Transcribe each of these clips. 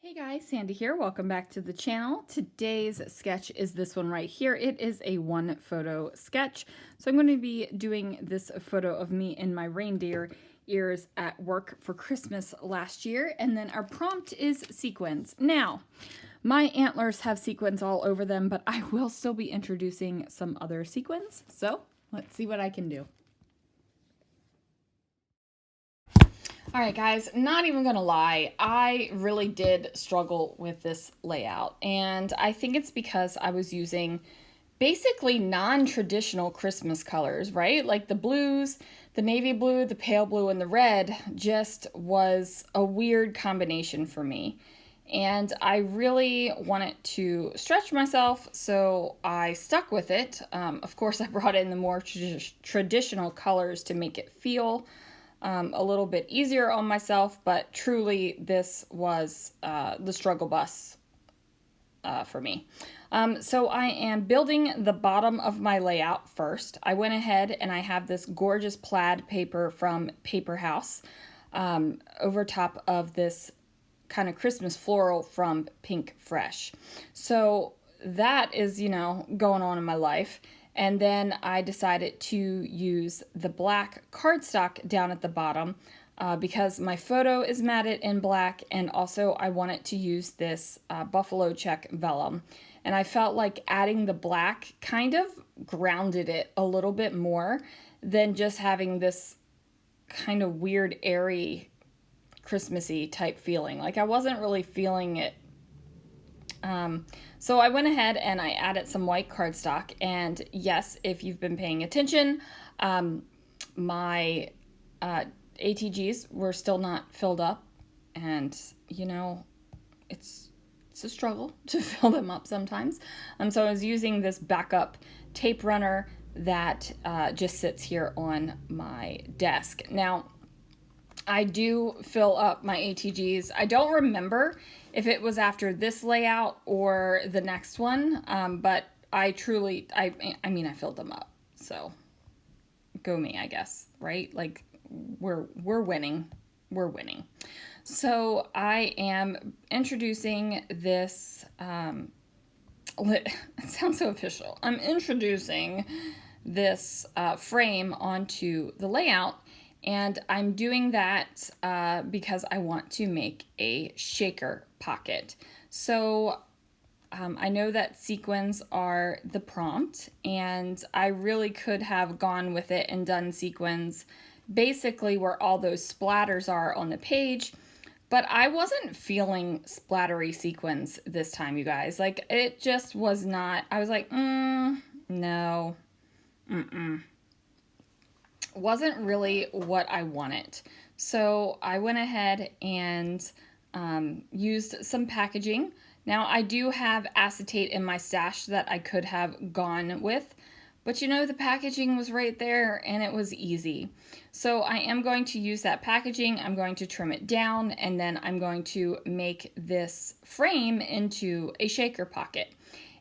Hey guys, Sandy here. Welcome back to the channel. Today's sketch is this one right here. It is a one photo sketch. So I'm going to be doing this photo of me in my reindeer ears at work for Christmas last year. And then our prompt is sequins. Now, my antlers have sequins all over them, but I will still be introducing some other sequins. So let's see what I can do. All right, guys, not even gonna lie, I really did struggle with this layout, and I think it's because I was using basically non-traditional Christmas colors, right? Like the blues, the navy blue, the pale blue, and the red just was a weird combination for me. And I really wanted to stretch myself, so I stuck with it. Of course, I brought in the more traditional colors to make it feel a little bit easier on myself, but truly this was the struggle bus for me. So I am building the bottom of my layout first. I went ahead and I have this gorgeous plaid paper from Paper House over top of this kind of Christmas floral from Pink Fresh. So that is, going on in my life. And then I decided to use the black cardstock down at the bottom because my photo is matted in black, and also I wanted to use this buffalo check vellum. And I felt like adding the black kind of grounded it a little bit more than just having this kind of weird, airy, Christmassy type feeling. Like I wasn't really feeling it. So I went ahead and I added some white cardstock, and yes, if you've been paying attention, my ATGs were still not filled up, and it's a struggle to fill them up sometimes. So I was using this backup tape runner that just sits here on my desk. Now, I do fill up my ATGs. I don't remember if it was after this layout or the next one, but I truly, I mean, I filled them up. So go me, I guess, right? Like we're winning. We're winning. So I am introducing this, it sounds so official. I'm introducing this frame onto the layout. And I'm doing that because I want to make a shaker pocket. So I know that sequins are the prompt, and I really could have gone with it and done sequins basically where all those splatters are on the page, but I wasn't feeling splattery sequins this time, you guys. Like, it just was not, I was like, no, wasn't really what I wanted. So I went ahead and used some packaging. Now I do have acetate in my stash that I could have gone with, but the packaging was right there and it was easy. So I am going to use that packaging. I'm going to trim it down, and then I'm going to make this frame into a shaker pocket.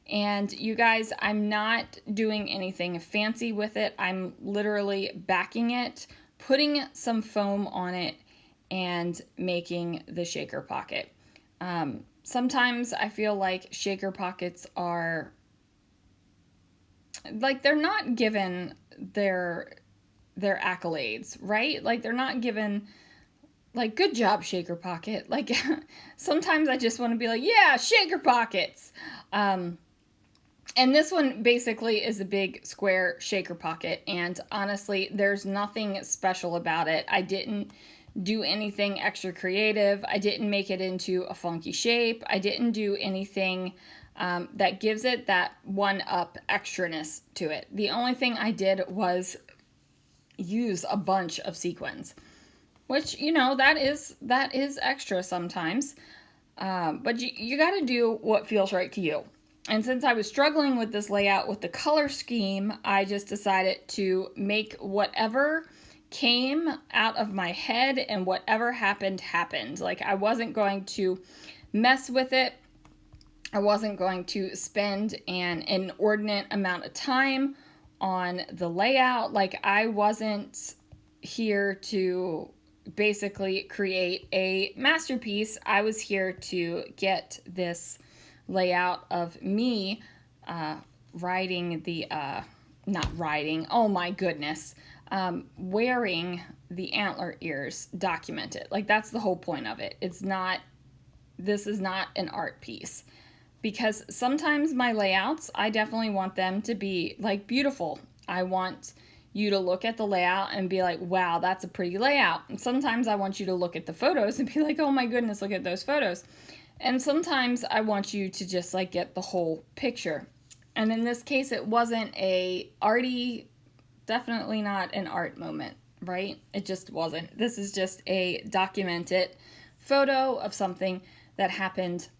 And you guys, I'm not doing anything fancy with it. I'm literally backing it, putting some foam on it, and making the shaker pocket. Sometimes I feel like shaker pockets are, like, they're not given their accolades, right? Like, they're not given, like, good job, shaker pocket. Like, sometimes I just want to be like, yeah, shaker pockets. And this one basically is a big square shaker pocket, and honestly, there's nothing special about it. I didn't do anything extra creative. I didn't make it into a funky shape. I didn't do anything that gives it that one-up extraness to it. The only thing I did was use a bunch of sequins, which, that is extra sometimes. But you got to do what feels right to you. And since I was struggling with this layout with the color scheme, I just decided to make whatever came out of my head, and whatever happened, happened. Like, I wasn't going to mess with it. I wasn't going to spend an inordinate amount of time on the layout. Like, I wasn't here to basically create a masterpiece. I was here to get this layout of me riding the, not riding, oh my goodness, wearing the antler ears documented. Like, that's the whole point of it. This is not an art piece. Because sometimes my layouts, I definitely want them to be like beautiful. I want you to look at the layout and be like, wow, that's a pretty layout. And sometimes I want you to look at the photos and be like, oh my goodness, look at those photos. And sometimes I want you to just like get the whole picture. And in this case, it wasn't a arty, definitely not an art moment, right? It just wasn't. This is just a documented photo of something that happened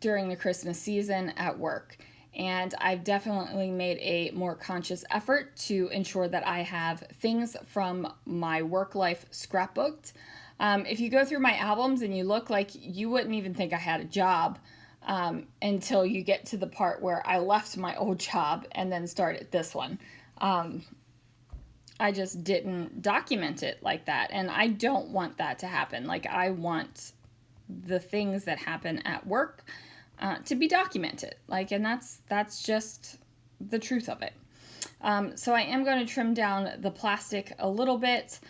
during the Christmas season at work. And I've definitely made a more conscious effort to ensure that I have things from my work life scrapbooked. If you go through my albums and you look, like, you wouldn't even think I had a job until you get to the part where I left my old job and then started this one. I just didn't document it like that. And I don't want that to happen. Like, I want the things that happen at work to be documented. Like, and that's just the truth of it. So I am going to trim down the plastic a little bit.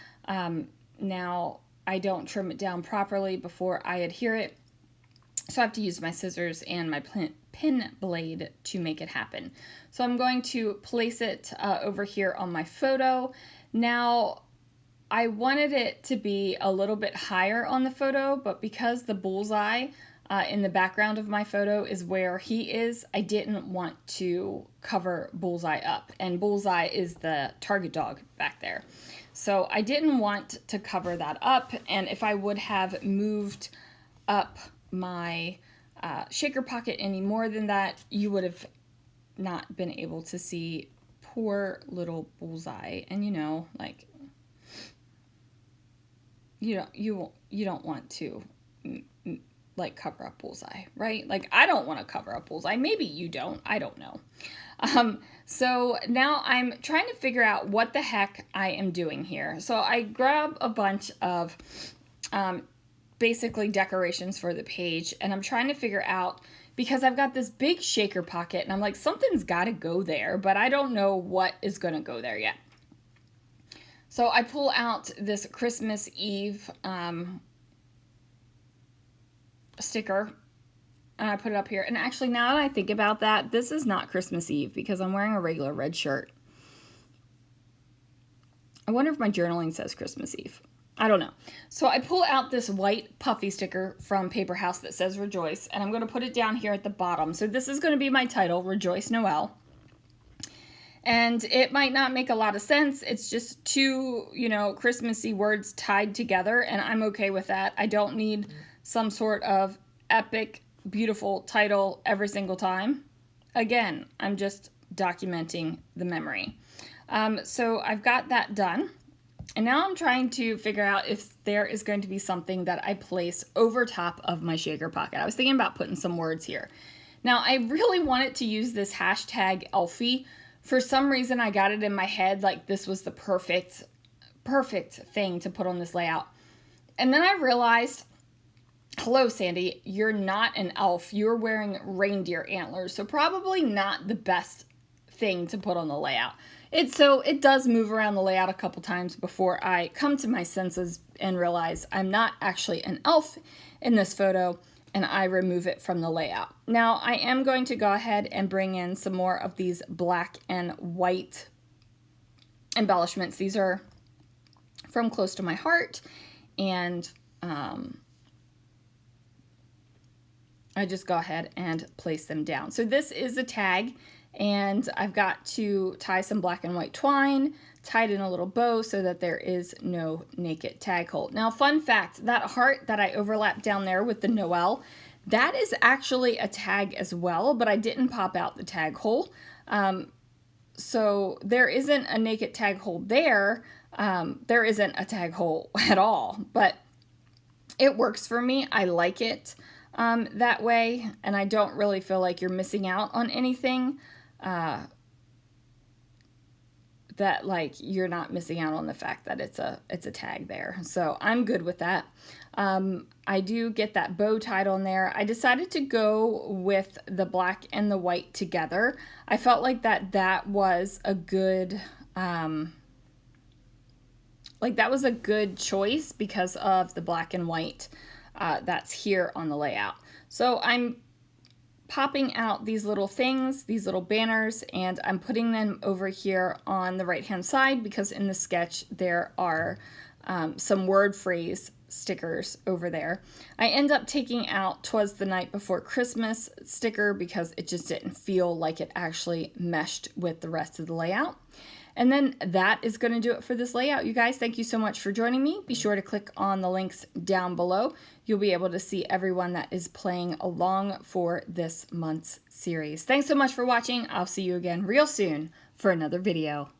Now, I don't trim it down properly before I adhere it, so I have to use my scissors and my pin blade to make it happen. So I'm going to place it over here on my photo. Now, I wanted it to be a little bit higher on the photo, but because the bullseye in the background of my photo is where he is, I didn't want to cover Bullseye up. And Bullseye is the target dog back there. So I didn't want to cover that up. And if I would have moved up my shaker pocket any more than that, you would have not been able to see poor little Bullseye. And you know, like, you don't want to like cover up Bullseye, right? Like, I don't want to cover up Bullseye. Maybe you don't. I don't know. So now I'm trying to figure out what the heck I am doing here. So I grab a bunch of basically decorations for the page, and I'm trying to figure out, because I've got this big shaker pocket, and I'm like, something's got to go there, but I don't know what is going to go there yet. So I pull out this Christmas Eve sticker, and I put it up here. And actually, now that I think about that, this is not Christmas Eve because I'm wearing a regular red shirt. I wonder if my journaling says Christmas Eve. I don't know. So I pull out this white puffy sticker from Paper House that says Rejoice, and I'm going to put it down here at the bottom. So this is going to be my title, Rejoice Noel. And it might not make a lot of sense. It's just two, Christmassy words tied together, and I'm okay with that. I don't need some sort of epic, beautiful title every single time. Again, I'm just documenting the memory. So I've got that done. And now I'm trying to figure out if there is going to be something that I place over top of my shaker pocket. I was thinking about putting some words here. Now, I really wanted to use this hashtag Elfie. For some reason, I got it in my head like this was the perfect thing to put on this layout. And then I realized, hello, Sandy, you're not an elf. You're wearing reindeer antlers, so probably not the best thing to put on the layout. It does move around the layout a couple times before I come to my senses and realize I'm not actually an elf in this photo, and I remove it from the layout. Now, I am going to go ahead and bring in some more of these black and white embellishments. These are from Close to My Heart, and I just go ahead and place them down. So this is a tag, and I've got to tie some black and white twine, tie it in a little bow so that there is no naked tag hole. Now, fun fact, that heart that I overlapped down there with the Noel, that is actually a tag as well, but I didn't pop out the tag hole. So there isn't a naked tag hole there. There isn't a tag hole at all, but it works for me. I like it that way, and I don't really feel like you're missing out on anything. that like you're not missing out on the fact that it's a tag there. So I'm good with that. I do get that bow tied on there. I decided to go with the black and the white together. I felt like that was a good choice because of the black and white that's here on the layout. So I'm popping out these little things, these little banners, and I'm putting them over here on the right hand side because in the sketch there are some word phrase stickers over there. I end up taking out "'Twas the Night Before Christmas" sticker because it just didn't feel like it actually meshed with the rest of the layout. And then that is going to do it for this layout, you guys. Thank you so much for joining me. Be sure to click on the links down below. You'll be able to see everyone that is playing along for this month's series. Thanks so much for watching. I'll see you again real soon for another video.